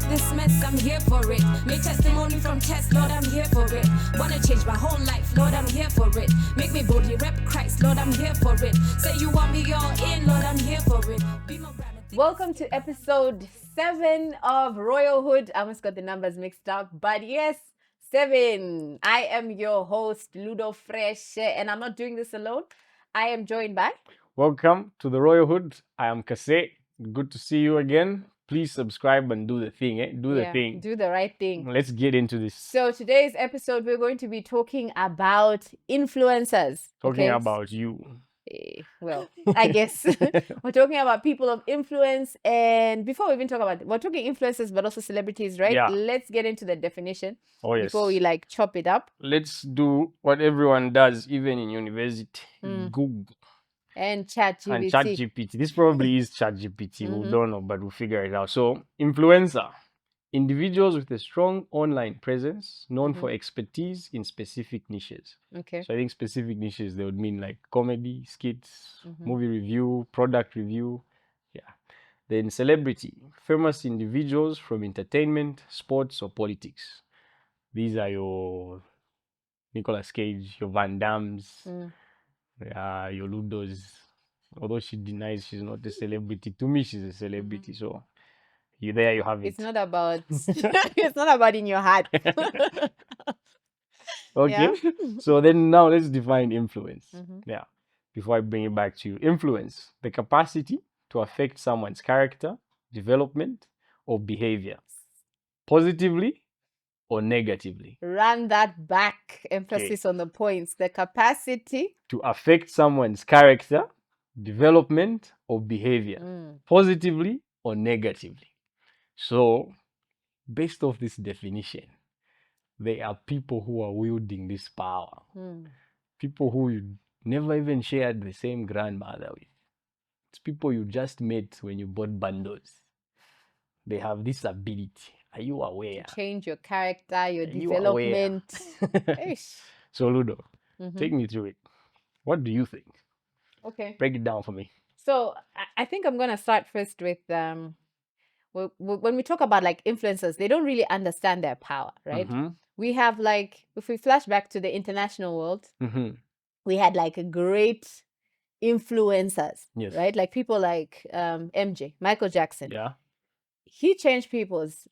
this mess, I'm here for it. Make testimony from tests, Lord, I'm here for it. Wanna change my whole life, Lord, I'm here for it. Make me boldly rep Christ, Lord, I'm here for it. Say you want me all in, Lord, I'm here for it. Be my brother. Welcome to episode 7 of Royalhood. I almost got the numbers mixed up, but yes, 7. I am your host, Ludo Fresh, and I'm not doing this alone. I am joined by... Welcome to the Royalhood. I am Kase. Good to see you again. Please subscribe and do the thing, Do the thing. Do the right thing. Let's get into this. So today's episode, we're going to be talking about influencers. Talking about you. Well, I guess we're talking about people of influence. And before we even talk about it, we're talking influencers, but also celebrities, right? Yeah. Let's get into the definition Before we chop it up. Let's do what everyone does, even in university. Google. And ChatGPT. And ChatGPT. This probably is ChatGPT. We don't know, but we'll figure it out. So, influencer. Individuals with a strong online presence known for expertise in specific niches. Okay. So I think specific niches, they would mean like comedy, skits, movie review, product review. Yeah. Then celebrity, famous individuals from entertainment, sports, or politics. These are your Nicolas Cage, your Van Dammes, your Ludos. Although she denies she's not a celebrity. To me, she's a celebrity. So you have it. It's not about it's not about in your heart. Okay. Yeah. So then now let's define influence. Yeah. Before I bring it back to you. Influence, the capacity to affect someone's character, development, or behavior, positively or negatively. Run that back. Emphasis on the points. The capacity to affect someone's character, development, or behavior, positively or negatively. So, based off this definition, there are people who are wielding this power. People who you never even shared the same grandmother with. It's people you just met when you bought bundles. They have this ability. Are you aware? To change your character, your development. So, Ludo, take me through it. What do you think? Okay. Break it down for me. So, I think I'm going to start first with... when we talk about like influencers, they don't really understand their power, right? We have like, if we flash back to the international world, we had like a great influencers, right? Like people like MJ, Michael Jackson. Yeah. He changed people's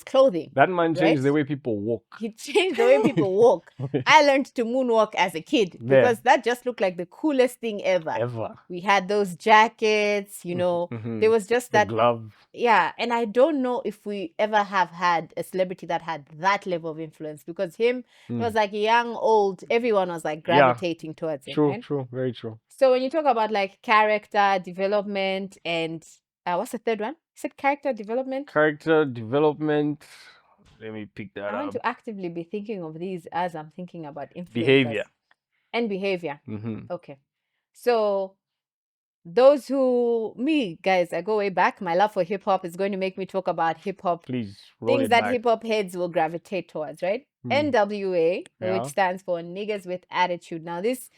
clothing. That man changed the way people walk. He changed the way people walk. I learned to moonwalk as a kid because that just looked like the coolest thing ever. We had those jackets, there was just that glove. Yeah, and I don't know if we ever have had a celebrity that had that level of influence because it was like young, old, everyone was like gravitating towards him. True, right? true, very true. So when you talk about like character development and what's the third one? Is it character development? Character development. Let me pick that up. I want to actively be thinking of these as I'm thinking about influencers. Behavior. And behavior. Okay. So those guys, I go way back. My love for hip hop is going to make me talk about hip hop. Please, things that hip hop heads will gravitate towards, right? NWA, which stands for Niggas with Attitude. Now, these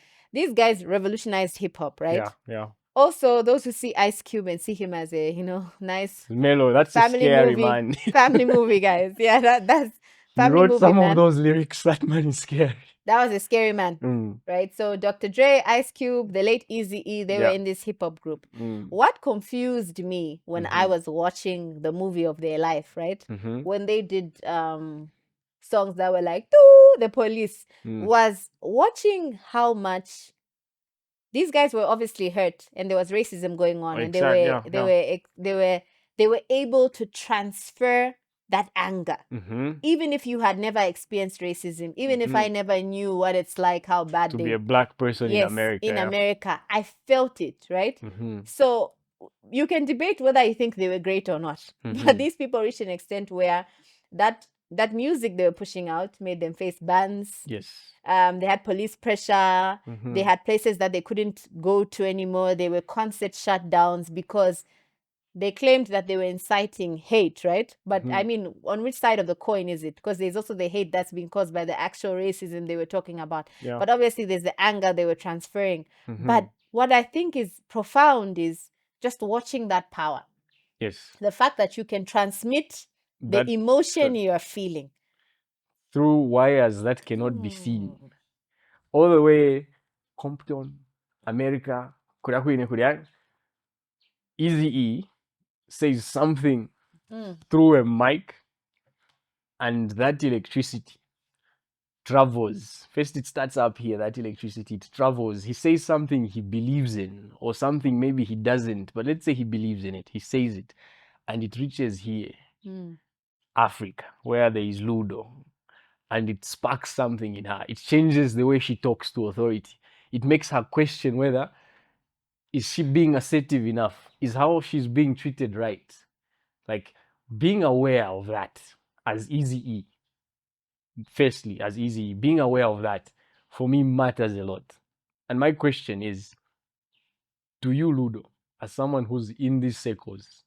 guys revolutionized hip hop, right? Yeah. Also, those who see Ice Cube and see him as a, nice mellow, that's family a scary movie, man. Family movie, guys. Yeah, that's family movie. He wrote some of those lyrics. That man is scary. That was a scary man, right? So Dr. Dre, Ice Cube, the late Eazy-E, they were in this hip hop group. What confused me when I was watching the movie of their life, right? When they did songs that were like "Doo," the police, was watching how much these guys were obviously hurt and there was racism going on, and they were able to transfer that anger. Even if you had never experienced racism, even if I never knew what it's like, how bad to be a black person in America. In America, I felt it, right? So you can debate whether you think they were great or not, but these people reached an extent where that music they were pushing out made them face bans. Yes. They had police pressure. They had places that they couldn't go to anymore. There were concert shutdowns because they claimed that they were inciting hate, right? But I mean, on which side of the coin is it? Because there's also the hate that's being caused by the actual racism they were talking about. Yeah. But obviously there's the anger they were transferring. But what I think is profound is just watching that power. Yes. The fact that you can transmit the emotion you are feeling through wires that cannot be seen, all the way Compton, America, Eazy-E says something through a mic, and that electricity travels. First, it starts up here, that electricity, it travels. He says something he believes in, or something maybe he doesn't, but let's say he believes in it. He says it, and it reaches here, Africa, where there is Ludo, and it sparks something in her. It changes the way she talks to authority. It makes her question whether is she being assertive enough? Is how she's being treated right? Like, being aware of that as Eazy-E, firstly, as Eazy-E, being aware of that, for me, matters a lot. And my question is, do you, Ludo, as someone who's in these circles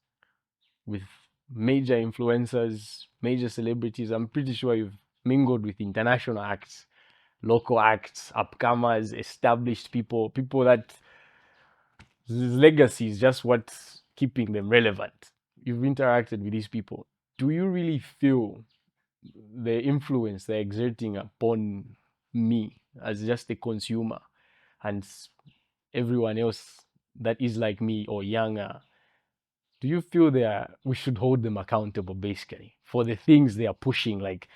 with major influencers, major celebrities, I'm pretty sure you've mingled with international acts, local acts, upcomers, established people, people that legacy is just what's keeping them relevant. You've interacted with these people. Do you really feel the influence they're exerting upon me as just a consumer and everyone else that is like me or younger? Do you feel we should hold them accountable basically for the things they are pushing? Like,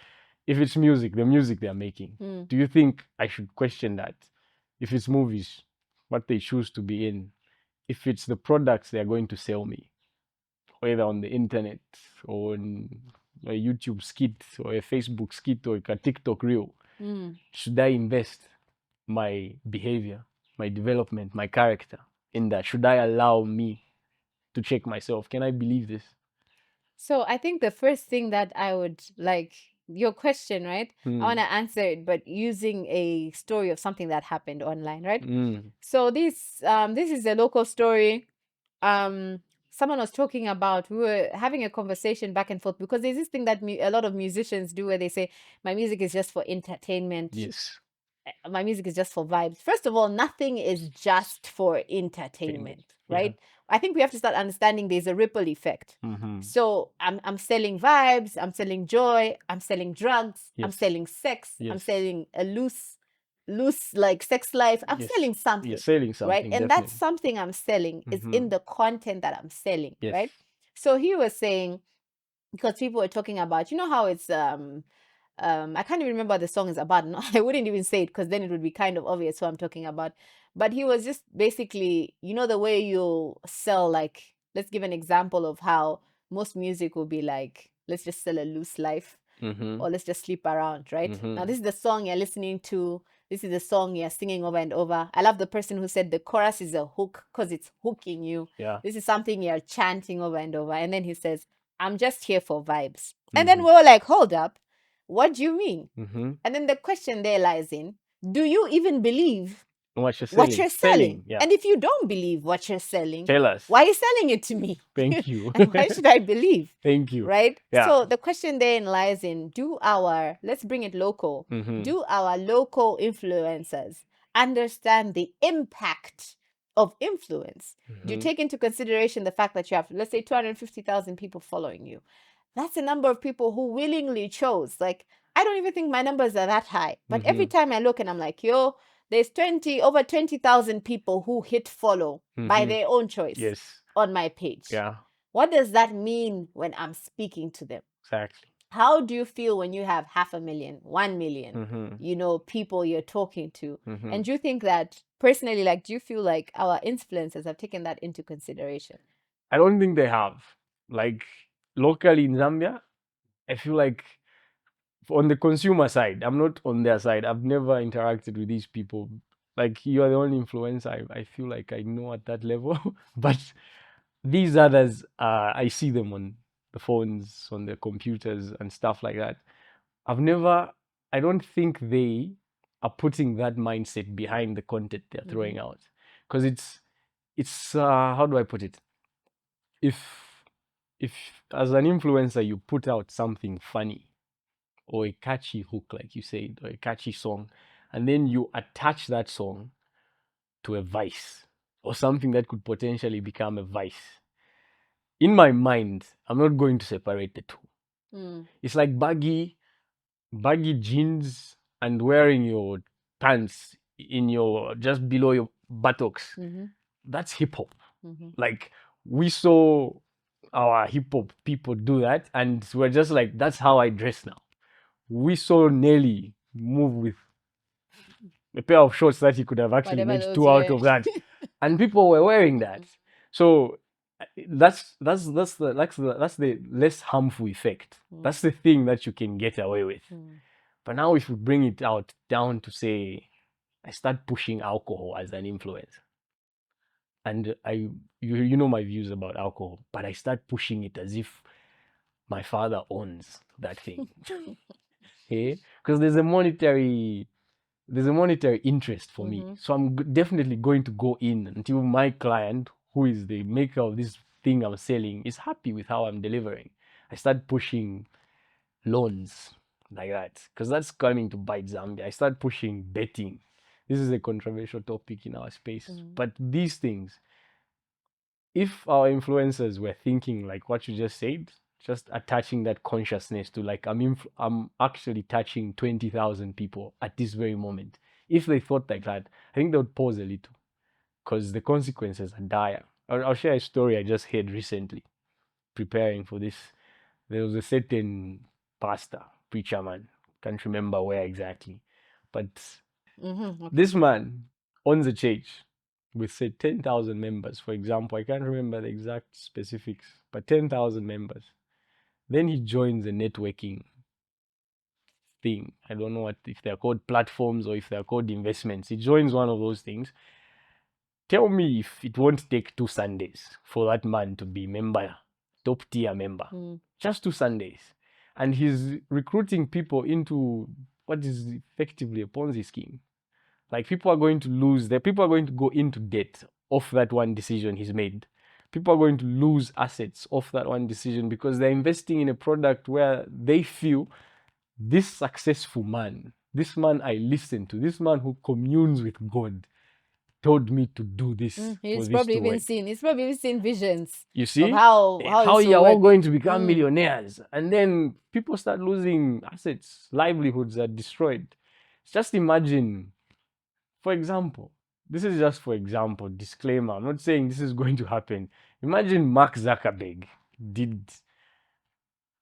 if it's music, the music they are making, do you think I should question that? If it's movies, what they choose to be in, if it's the products they are going to sell me, whether on the internet or on a YouTube skit or a Facebook skit or a TikTok reel, should I invest my behavior, my development, my character in that? Should I allow me to check myself? Can I believe this? So I think the first thing that I would like, your question, right? I want to answer it, but using a story of something that happened online, right? So this is a local story. Someone was talking about, we were having a conversation back and forth, because there's this thing that a lot of musicians do where they say, my music is just for entertainment. Yes. My music is just for vibes. First of all, nothing is just for entertainment, right? Yeah. I think we have to start understanding there's a ripple effect. So I'm selling vibes, I'm selling joy, I'm selling drugs, I'm selling sex, I'm selling a loose like sex life. I'm selling something. You're selling something, right? And definitely. That something I'm selling is in the content that I'm selling, right? So he was saying, because people were talking about, you know how it's I can't even remember what the song is about. No, I wouldn't even say it because then it would be kind of obvious who I'm talking about. But he was just basically, you know, the way you sell, like, let's give an example of how most music will be like, let's just sell a loose life, or let's just sleep around, right? Now, this is the song you're listening to. This is the song you're singing over and over. I love the person who said the chorus is a hook because it's hooking you. Yeah. This is something you're chanting over and over. And then he says, I'm just here for vibes. And then we were like, hold up. What do you mean? And then the question there lies in, do you even believe what you're selling? Yeah. And if you don't believe what you're selling, tell us. Why are you selling it to me? Thank you. And why should I believe? Thank you. Right? Yeah. So the question then lies in, let's bring it local. Do our local influencers understand the impact of influence? Do you take into consideration the fact that you have, let's say, 250,000 people following you? That's a number of people who willingly chose. Like, I don't even think my numbers are that high. But every time I look and I'm like, yo, there's over 20,000 people who hit follow by their own choice on my page. Yeah. What does that mean when I'm speaking to them? Exactly. How do you feel when you have 500,000, 1 million, you know, people you're talking to? And do you think that, personally, like, do you feel like our influencers have taken that into consideration? I don't think they have. Like, locally in Zambia, I feel like on the consumer side, I'm not on their side. I've never interacted with these people. Like, you are the only influencer I feel like I know at that level. But these others, I see them on the phones, on the computers and stuff like that. I don't think they are putting that mindset behind the content they're throwing out. Because it's how do I put it? If as an influencer you put out something funny or a catchy hook, like you said, or a catchy song, and then you attach that song to a vice or something that could potentially become a vice, in my mind, I'm not going to separate the two. It's like baggy jeans and wearing your pants in your just below your buttocks. That's hip hop. Like, we saw our hip hop people do that, and we're just like, that's how I dress now. We saw Nelly move with a pair of shorts that he could have actually made two out of that, and people were wearing that. So that's the less harmful effect. That's the thing that you can get away with. But now if you bring it down to, say, I start pushing alcohol as an influencer, and you know my views about alcohol, but I start pushing it as if my father owns that thing. Okay? Because there's a monetary interest for me. So I'm definitely going to go in until my client, who is the maker of this thing I'm selling, is happy with how I'm delivering. I start pushing loans like that, because that's coming to bite Zambia. I start pushing betting. This is a controversial topic in our space. But these things, if our influencers were thinking like what you just said, just attaching that consciousness to, like, I'm actually touching 20,000 people at this very moment. If they thought like that, I think they would pause a little, because the consequences are dire. I'll share a story I just heard recently, preparing for this. There was a certain pastor, preacher man, can't remember where exactly, but this man owns a church with, say, 10,000 members, for example. I can't remember the exact specifics, but 10,000 members. Then he joins a networking thing. I don't know if they're called platforms or if they're called investments. He joins one of those things. Tell me if it won't take 2 Sundays for that man to be member, top tier member. Just 2 Sundays. And he's recruiting people into what is effectively a Ponzi scheme. Like, people are going to go into debt off that one decision he's made. People are going to lose assets off that one decision because they're investing in a product where they feel this successful man, this man I listen to, this man who communes with God, told me to do this. He's probably even seen visions. You see of how you're all going to become millionaires, and then people start losing assets, livelihoods are destroyed. Just imagine, for example, this is just for example, disclaimer, I'm not saying this is going to happen. Imagine Mark Zuckerberg did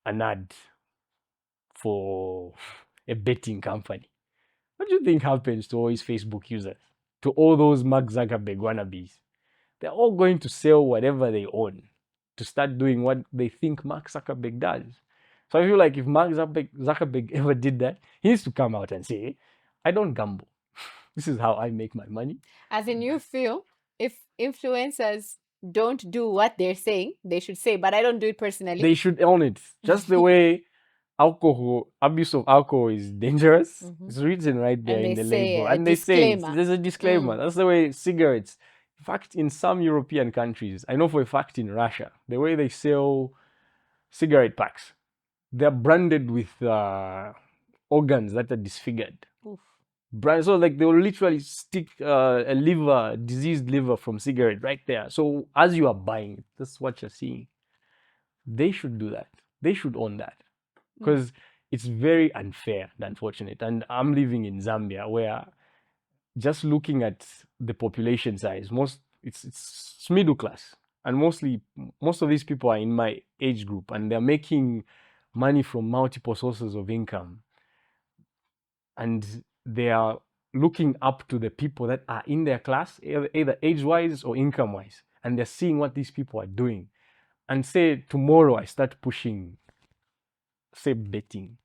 an ad for a betting company. What do you think happens to all his Facebook users? To all those Mark Zuckerberg wannabes? They're all going to sell whatever they own to start doing what they think Mark Zuckerberg does. So I feel like if Mark Zuckerberg ever did that, he needs to come out and say, I don't gamble. This is how I make my money. As in, you feel if influencers don't do what they're saying, they should say, but I don't do it personally. They should own it. Just the way abuse of alcohol is dangerous. It's written right there in the label. And they say there's a disclaimer. That's the way cigarettes. In fact, in some European countries, I know for a fact in Russia, the way they sell cigarette packs, they're branded with organs that are disfigured. So like they'll literally stick a diseased liver from cigarette right there. So as you are buying it, that's what you're seeing. They should do that. They should own that, because it's very unfair and unfortunate. And I'm living in Zambia, where just looking at the population size, it's middle class, and most of these people are in my age group, and they're making money from multiple sources of income, and they are looking up to the people that are in their class, either age-wise or income-wise, and they're seeing what these people are doing. And say tomorrow I start pushing, say, betting,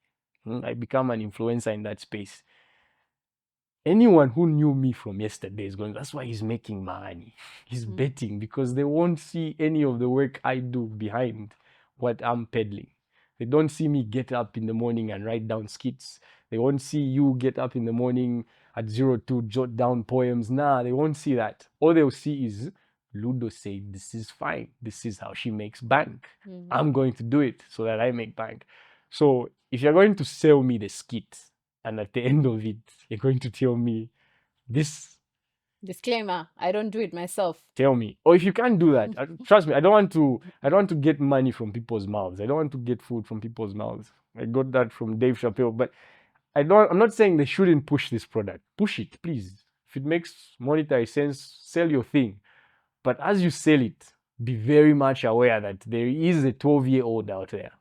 I become an influencer in that space. Anyone who knew me from yesterday is going, that's why he's making money. He's betting, because they won't see any of the work I do behind what I'm peddling. They don't see me get up in the morning and write down skits. They won't see you get up in the morning at 02, jot down poems. Nah, they won't see that. All they'll see is Ludo said, this is fine. This is how she makes bank. I'm going to do it so that I make bank. So if you're going to sell me the skit, and at the end of it, you're going to tell me this Disclaimer, I don't do it myself. Tell me. Or if you can't do that, trust me, I don't want to get money from people's mouths. I don't want to get food from people's mouths. I got that from Dave Chappelle. But I'm not saying they shouldn't push this product. Push it, please. If it makes monetary sense, sell your thing. But as you sell it, be very much aware that there is a 12-year-old out there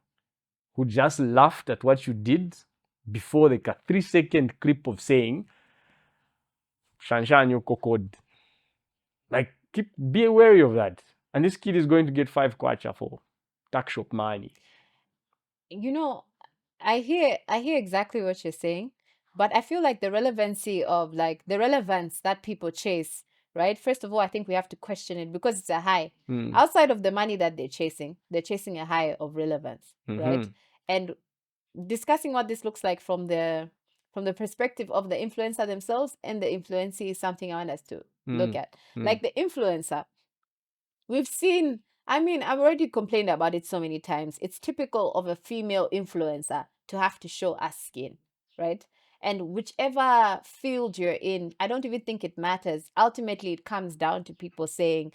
who just laughed at what you did before the 3-second clip of saying, Shanshan Yoko code. Like, be wary of that. And this kid is going to get 5 kwacha for tax shop money. You know, I hear exactly what you're saying, but I feel like the relevance that people chase, right? First of all, I think we have to question it because it's a high. Outside of the money that they're chasing a high of relevance, right? And discussing what this looks like from the perspective of the influencer themselves and the influencee is something I want us to look at. Like the influencer, we've seen, I've already complained about it so many times. It's typical of a female influencer to have to show us skin, right? And whichever field you're in, I don't even think it matters. Ultimately, it comes down to people saying,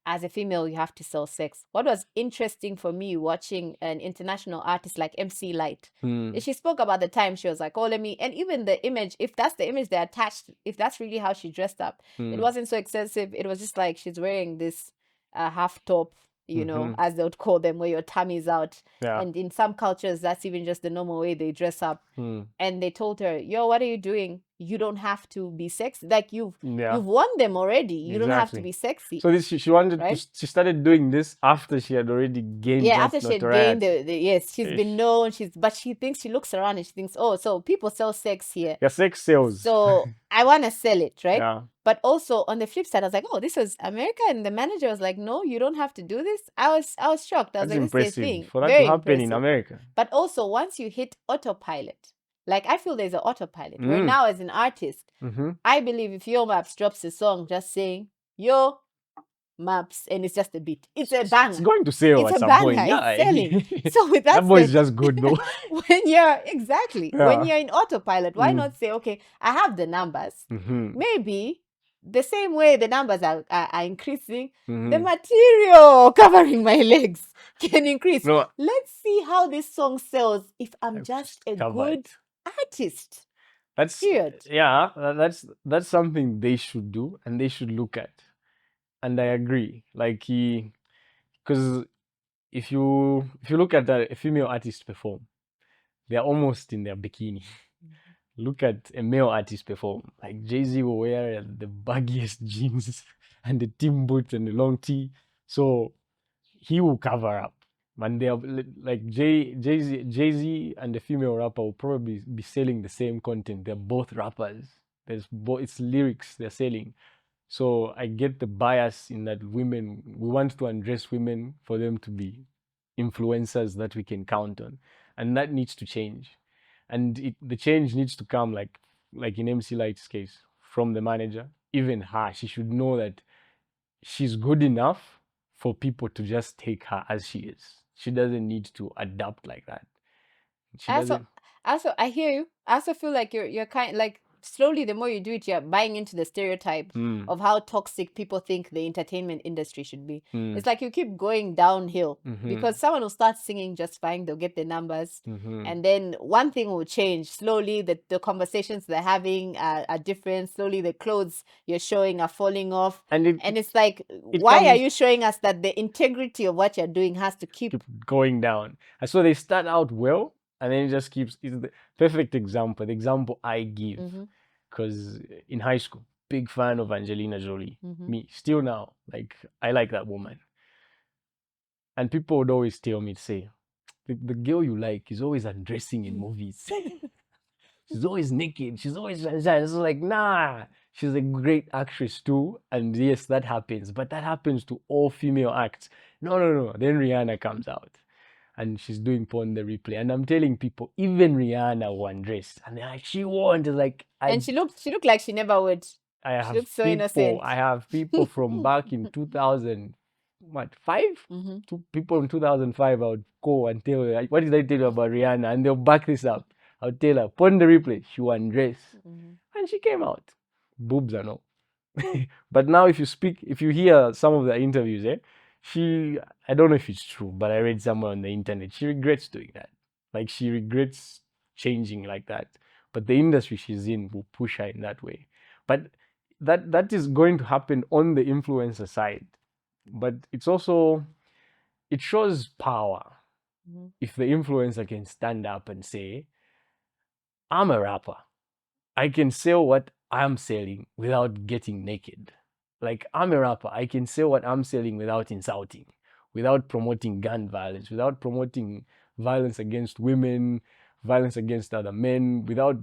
as a female, you have to sell sex. What was interesting for me watching an international artist like MC Lyte, she spoke about the time she was like, oh, and even the image, if that's the image they attached, if that's really how she dressed up, it wasn't so excessive. It was just like she's wearing this half top, you know, as they would call them, where your tummy's out. Yeah. And in some cultures, that's even just the normal way they dress up. And they told her, yo, what are you doing? You don't have to be sexy. Like you've won them already. You don't have to be sexy. So she wanted she started doing this after she had already gained after she had gained she's been known. But she thinks, she looks around and she thinks, oh, so people sell sex here. Yeah, sex sells. So I want to sell it, right? Yeah. But also on the flip side, I was like, oh, this was America, and the manager was like, no, you don't have to do this. I was shocked. I was That's like, this is a impressive thing. for that Very to happen impressive. in America. But also once you hit autopilot, like I feel there's an autopilot where now as an artist, I believe if Yo Maps drops a song just saying Yo Maps and it's just a beat, it's a banger. It's going to sell at some point. Yeah, it's selling. So with that, that boy is just good though. when you're when you're in autopilot, why not say, okay, I have the numbers. Maybe the same way the numbers are increasing, the material covering my legs can increase. No, let's see how this song sells if I'm just a good artist. That's period. Yeah, that's something they should do and they should look at. And I agree. Like because if you look at a female artist perform, they're almost in their bikini. Look at a male artist perform. Like Jay-Z will wear the baggiest jeans and the team boots and the long tee. So he will cover up. And they're like Jay-Z and the female rapper will probably be selling the same content. They're both rappers. It's lyrics they're selling. So I get the bias in that we want to address women for them to be influencers that we can count on. And that needs to change. And the change needs to come like in MC Lyte's case, from the manager. Even her, she should know that she's good enough for people to just take her as she is. She doesn't need to adapt like that. Also, I hear you. I also feel like you're kind like slowly, the more you do it, you're buying into the stereotype of how toxic people think the entertainment industry should be. It's like you keep going downhill because someone will start singing just fine, they'll get the numbers, and then one thing will change. Slowly, the conversations they're having are different. Slowly, the clothes you're showing are falling off. And it's like, why are you showing us that the integrity of what you're doing has to keep going down? And so they start out well, and then it just keeps. It's the perfect example. The example I give, because in high school, big fan of Angelina Jolie. Me, still now, like I like that woman. And people would always tell me to say, the girl you like is always undressing in movies. She's always naked. She's always it's like, nah. She's a great actress too, and yes, that happens. But that happens to all female acts. No. Then Rihanna comes out. And she's doing Pon the Replay, and I'm telling people, even Rihanna will undress, and they're like, she won't. Like, and she looked like she never would. I have she looked so innocent. I have people from back in 2005. People in 2005. I would go and tell her, what did I tell you about Rihanna? And they'll back this up. I'll tell her, Pon the Replay, she will undress, and she came out, boobs and all. But now if you hear some of the interviews, I don't know if it's true, but I read somewhere on the internet, she regrets doing that. Like she regrets changing like that. But the industry she's in will push her in that way. But that is going to happen on the influencer side. But it shows power. Mm-hmm. If the influencer can stand up and say, I'm a rapper, I can sell what I'm selling without getting naked. Like, I'm a rapper, I can sell what I'm selling without insulting, without promoting gun violence, without promoting violence against women, violence against other men, without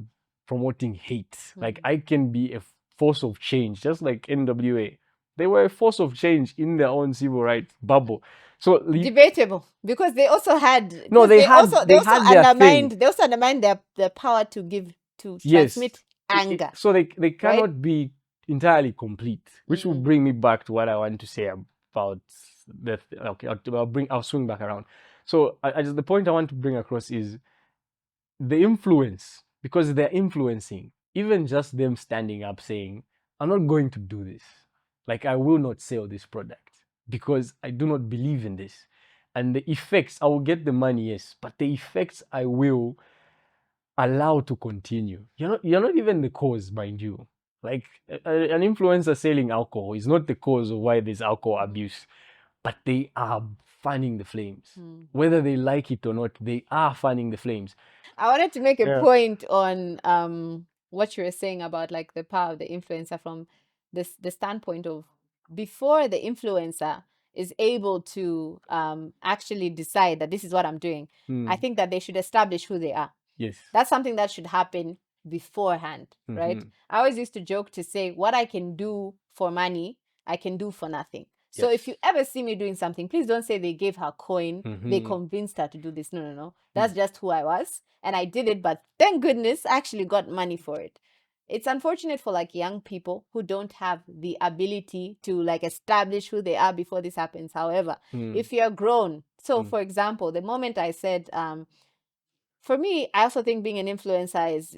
promoting hate. Mm-hmm. Like, I can be a force of change, just like NWA. They were a force of change in their own civil rights bubble. So debatable, because they also had they also undermined their power to give, to transmit anger. So they cannot be entirely complete, which will bring me back to what I want to say about I'll swing back around. So the point I want to bring across is the influence, because they're influencing. Even just them standing up saying, I'm not going to do this. Like, I will not sell this product because I do not believe in this. And the effects, I will get the money, yes, but the effects I will allow to continue. You're not even the cause, mind you. Like, an influencer selling alcohol is not the cause of why there's alcohol abuse, but they are fanning the flames. Whether they like it or not, they are fanning the flames. I wanted to make a point on what you were saying about like the power of the influencer from the standpoint of, before the influencer is able to actually decide that this is what I'm doing, I think that they should establish who they are. Yes. That's something that should happen beforehand, right? I always used to joke to say, what I can do for money, I can do for nothing. So if you ever see me doing something, please don't say they gave her coin, they convinced her to do this. No. That's just who I was. And I did it, but thank goodness I actually got money for it. It's unfortunate for like young people who don't have the ability to like establish who they are before this happens. However, if you're grown, so for example, the moment I said, for me, I also think being an influencer is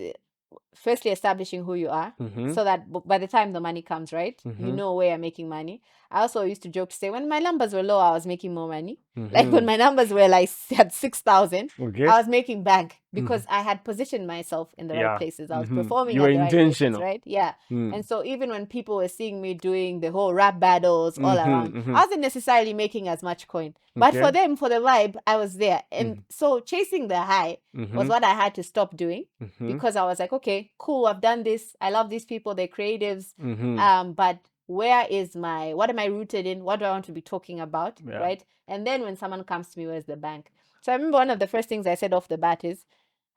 firstly establishing who you are, so that by the time the money comes, right, you know where you're making money. I also used to joke to say, when my numbers were low, I was making more money. Like when my numbers were like at 6,000, I was making bank because I had positioned myself in the right places. I was performing at the right places, right? Yeah. And so even when people were seeing me doing the whole rap battles all around, I wasn't necessarily making as much coin. But for them, for the vibe, I was there. And so chasing the high was what I had to stop doing, because I was like, okay, cool, I've done this. I love these people, they're creatives. But what am I rooted in? What do I want to be talking about? Right? And then when someone comes to me, where's the bank? So I remember one of the first things I said off the bat is,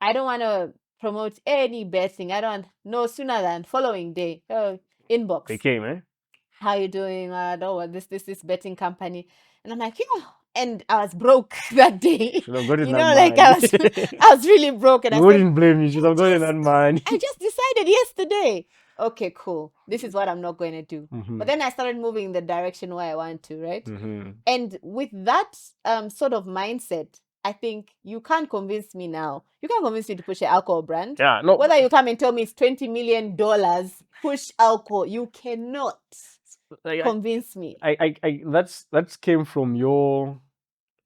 I don't want to promote any betting. I don't know, sooner than following day, inbox. They came, eh? How you doing? I don't want this betting company. And I'm like, yeah. And I was broke that day. I was really broke. And I wouldn't blame you. Should have gotten that money. I just decided yesterday, okay, cool, this is what I'm not going to do. But then I started moving in the direction where I want to, right? And with that sort of mindset, I think you can't convince me now. You can't convince me to push an alcohol brand. Yeah, no. Whether you come and tell me it's $20 million, push alcohol, you cannot convince me. That's came from your,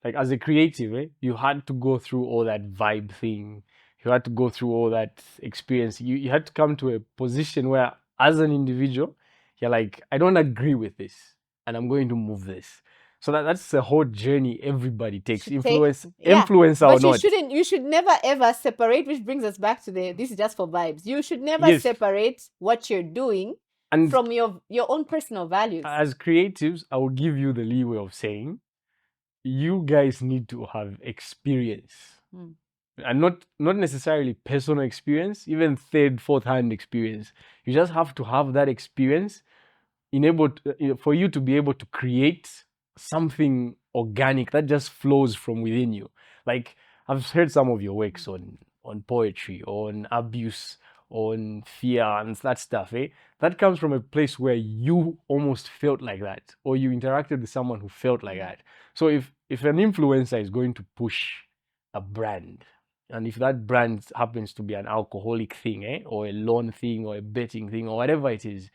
like, as a creative, eh? You had to go through all that vibe thing. You had to go through all that experience. You had to come to a position where, as an individual, you're like, I don't agree with this, and I'm going to move this. So that's the whole journey everybody takes, influencer or not. You should never ever separate, which brings us back to this is just for vibes. You should never separate what you're doing from your own personal values. As creatives, I will give you the leeway of saying, you guys need to have experience. And not necessarily personal experience, even third, fourth hand experience. You just have to have that experience for you to be able to create something organic that just flows from within you. Like, I've heard some of your works on poetry, on abuse, on fear and that stuff, eh? That comes from a place where you almost felt like that, or you interacted with someone who felt like that. So if an influencer is going to push a brand, and if that brand happens to be an alcoholic thing, or a loan thing, or a betting thing, or whatever it is,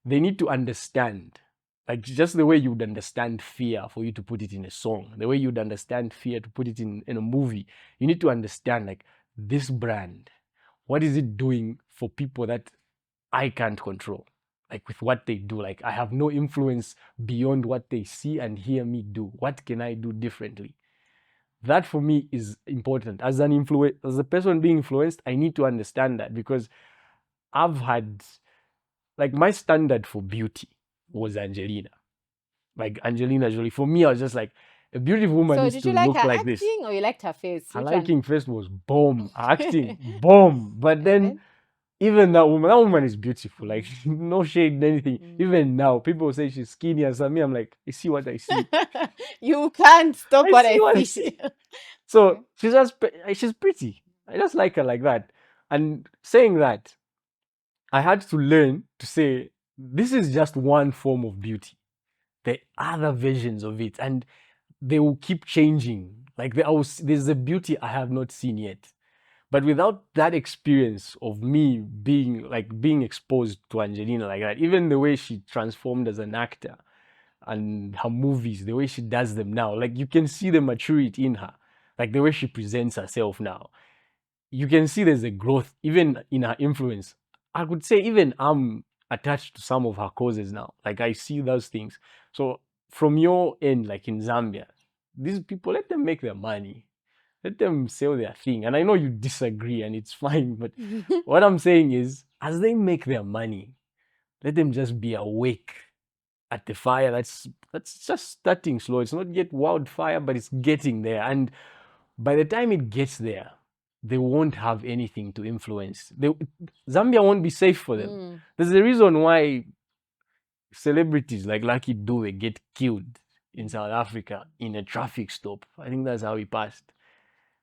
they need to understand, like just the way you would understand fear for you to put it in a song, the way you'd understand fear to put it in a movie. You need to understand, like, this brand, what is it doing for people that I can't control? Like with what they do, like I have no influence beyond what they see and hear me do. What can I do differently? That for me is important. As a person being influenced, I need to understand that, because I've had, like, my standard for beauty was Angelina. Like Angelina Jolie. For me, I was just like, a beautiful woman needs to look like this. So did you like her acting or you liked her face? Her liking first was bomb. Acting, bomb. But then even that woman is beautiful. Like, no shade, anything. Even now, people say she's skinny and something. I'm like, I see what I see. You can't stop what I see. So she's pretty. I just like her like that. And saying that, I had to learn to say, this is just one form of beauty. There are other versions of it, and they will keep changing. Like there's a beauty I have not seen yet. But without that experience of me being exposed to Angelina like that, even the way she transformed as an actor and her movies, the way she does them now, like you can see the maturity in her, like the way she presents herself now. You can see there's a growth even in her influence. I could say even I'm attached to some of her causes now. Like I see those things. So from your end, like in Zambia, these people, let them make their money. Let them sell their thing. And I know you disagree and it's fine, but what I'm saying is, as they make their money, let them just be awake at the fire that's just starting slow. It's not yet wildfire, but it's getting there. And by the time it gets there, they won't have anything to influence. Zambia won't be safe for them. There's a reason why celebrities like Lucky Dube get killed in South Africa in a traffic stop. I think that's how he passed.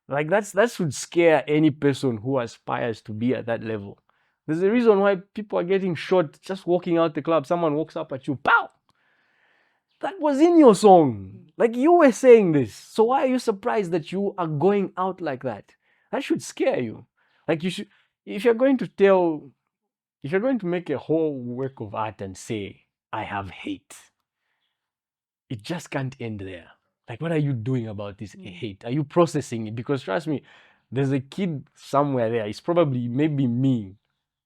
Like that should scare any person who aspires to be at that level. There's a reason why people are getting shot just walking out the club. Someone walks up at you, pow! That was in your song. Like you were saying this. So why are you surprised that you are going out like that? That should scare you. Like you should, if you're going to make a whole work of art and say, I have hate, it just can't end there. Like, what are you doing about this hate? Are you processing it? Because trust me, there's a kid somewhere there. It's probably maybe me.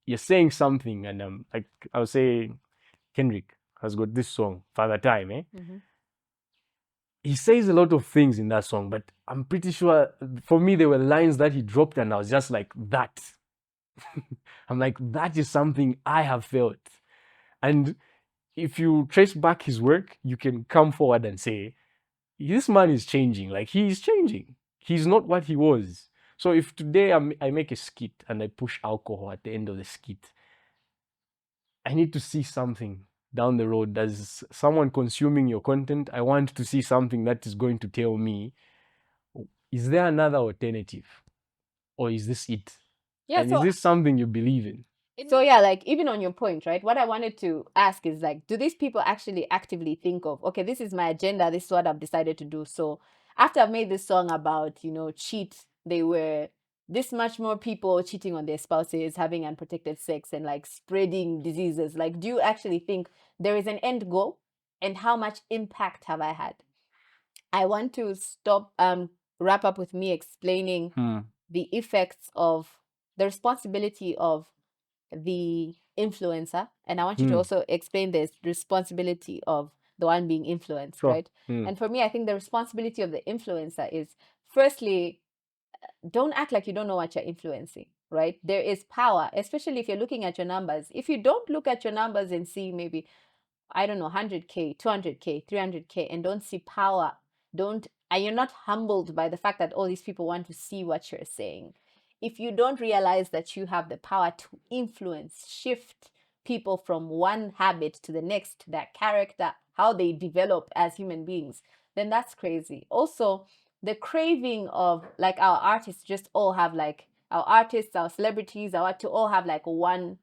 You're saying something, and like I'll say, Kendrick has got this song, Father Time, He says a lot of things in that song, but I'm pretty sure for me there were lines that he dropped, and I was just like, that. I'm like, that is something I have felt. And if you trace back his work, you can come forward and say, this man is changing. Like, he is changing. He's not what he was. So if today I make a skit and I push alcohol at the end of the skit, I need to see something down the road. As someone consuming your content, I want to see something that is going to tell me, is there another alternative? Or is this it? Yeah, and is this something you believe in? So yeah, like even on your point, right? What I wanted to ask is like, do these people actually actively think of, okay, this is my agenda, this is what I've decided to do. So after I've made this song about, cheat, they were this much more people cheating on their spouses, having unprotected sex and like spreading diseases. Like, do you actually think there is an end goal? And how much impact have I had? I want to wrap up with me explaining the effects of the responsibility of the influencer, and I want you to also explain this responsibility of the one being influenced, right? And for me, I think the responsibility of the influencer is, firstly, don't act like you don't know what you're influencing, right? There is power, especially if you're looking at your numbers. If you don't look at your numbers and see maybe, I don't know, 100K, 200K, 300K, and don't see power, and you're not humbled by the fact that all these people want to see what you're saying. If you don't realize that you have the power to influence, shift people from one habit to the next, that character, how they develop as human beings, then that's crazy. Also, the craving of like our artists just all have like our artists, our celebrities, to all have like one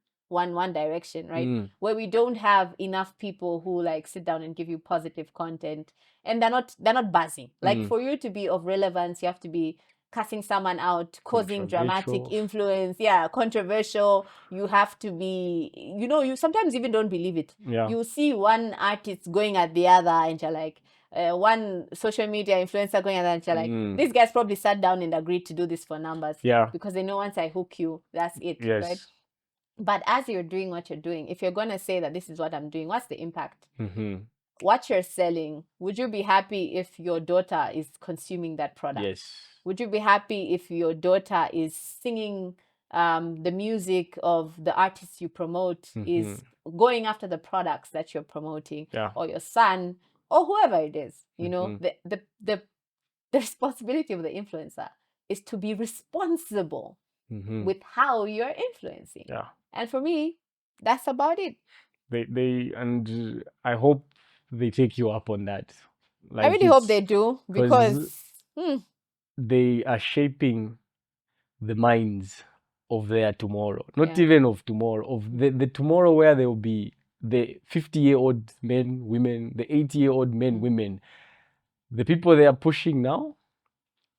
direction, right? Where we don't have enough people who like sit down and give you positive content, and they're not buzzing. Like for you to be of relevance, you have to be cussing someone out, causing dramatic influence, controversial. You have to be, you sometimes even don't believe it. You see one artist going at the other and you're like, one social media influencer going at the other and you're like, these guys probably sat down and agreed to do this for numbers. Because they know once I hook you, that's it, right? But as you're doing what you're doing, if you're going to say that this is what I'm doing, what's the impact? What you're selling, would you be happy if your daughter is consuming that product? Yes. Would you be happy if your daughter is singing the music of the artists you promote, is going after the products that you're promoting, or your son, or whoever it is? You know, the responsibility of the influencer is to be responsible with how you're influencing. And for me, that's about it. And I hope they take you up on that. Like, I really hope they do, because they are shaping the minds of their tomorrow. Not even of tomorrow, of the tomorrow where there will be the 50-year-old men, women, the 80-year-old men, women. The people they are pushing now,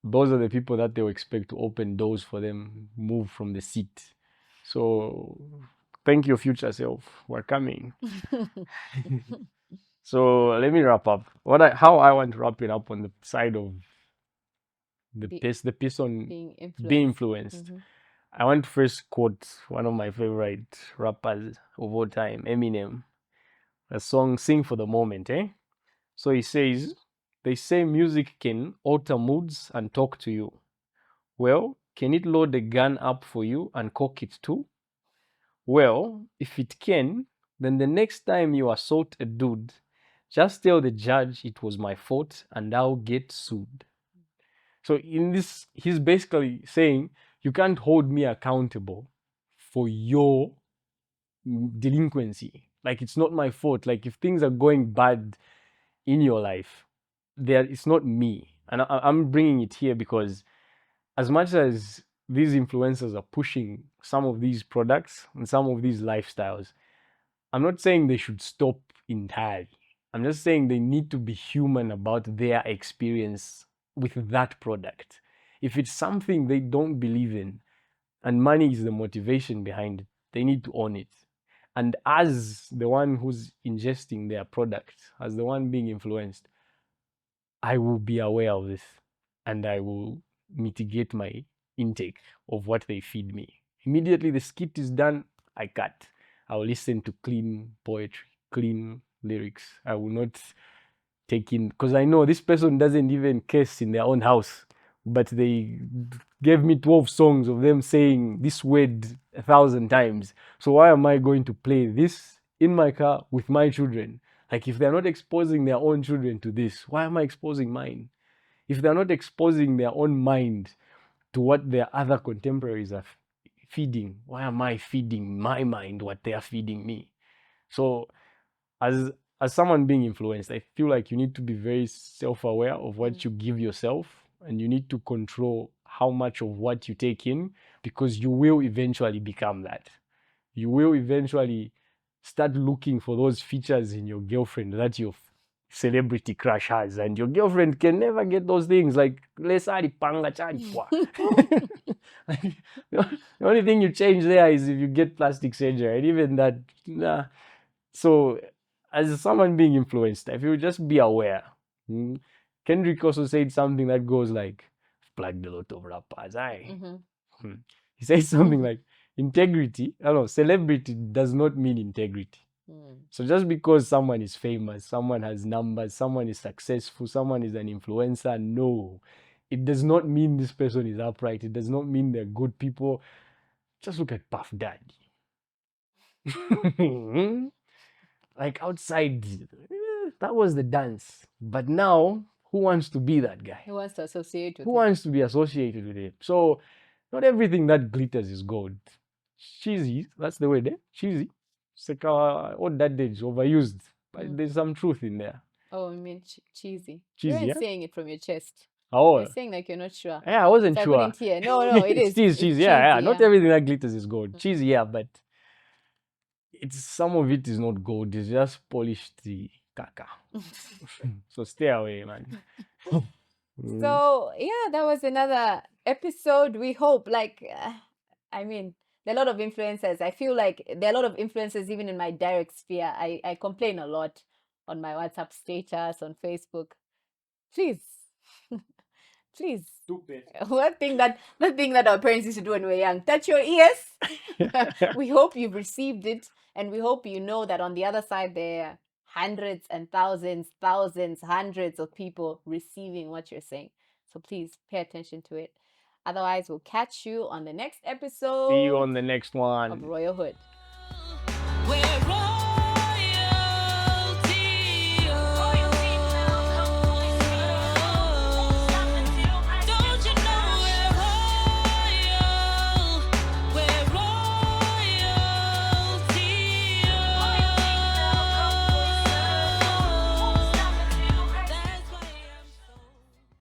those are the people that they will expect to open doors for them, move from the seat. So thank your future self. We're coming. So let me wrap up. How I want to wrap it up on the side of the piece on being influenced. I want to first quote one of my favorite rappers of all time, Eminem. A song, Sing for the Moment, So he says, they say music can alter moods and talk to you. Well, can it load a gun up for you and cock it too? Well, if it can, then the next time you assault a dude, just tell the judge it was my fault and I'll get sued. So in this, he's basically saying, you can't hold me accountable for your delinquency. Like, it's not my fault. Like, if things are going bad in your life, it's not me. And I'm bringing it here because as much as these influencers are pushing some of these products and some of these lifestyles, I'm not saying they should stop entirely. I'm just saying they need to be human about their experience with that product. If it's something they don't believe in and money is the motivation behind it, they need to own it. And as the one who's ingesting their product, as the one being influenced, I will be aware of this and I will mitigate my intake of what they feed me. Immediately the skit is done, I cut. I will listen to clean poetry, clean lyrics. I will not take in, because I know this person doesn't even curse in their own house, but they gave me 12 songs of them saying this word 1,000 times. So why am I going to play this in my car with my children? Like, if they're not exposing their own children to this, why am I exposing mine? If they're not exposing their own mind to what their other contemporaries are feeding, why am I feeding my mind what they are feeding me? So as someone being influenced, I feel like you need to be very self-aware of what you give yourself, and you need to control how much of what you take in, because you will eventually become that. You will eventually start looking for those features in your girlfriend that your celebrity crush has, and your girlfriend can never get those things. Like, the only thing you change there is if you get plastic surgery, and even that, nah. So as someone being influenced, if you just be aware. Kendrick also said something that goes like, plugged a lot of rappers. He says something like, integrity, celebrity does not mean integrity. So just because someone is famous, someone has numbers, someone is successful, someone is an influencer, no, it does not mean this person is upright. It does not mean they're good people. Just look at Puff Daddy. Like, outside, that was the dance. But now, who wants to be that guy? Who wants to associate with Who wants to be associated with it? So not everything that glitters is gold. Cheesy, that's the word, cheesy. It's like what that is overused, but there's some truth in there. Oh, I mean cheesy. Cheesy, You're saying it from your chest. Oh, you're saying like you're not sure. Yeah, I wasn't sure. I couldn't hear. No, it is. It's cheesy. Yeah. Not everything that glitters is gold. Cheesy, yeah, but some of it is not gold. It's just polished caca. So stay away, man. So yeah, that was another episode. We hope, I mean, there are a lot of influencers. I feel like there are a lot of influencers even in my direct sphere. I complain a lot on my WhatsApp status, on Facebook. Please, please. Stupid. One thing that our parents used to do when we were young, touch your ears. We hope you've received it, and we hope you know that on the other side there are hundreds and thousands, hundreds of people receiving what you're saying. So please pay attention to it. Otherwise, we'll catch you on the next episode. See you on the next one Of Royalhood.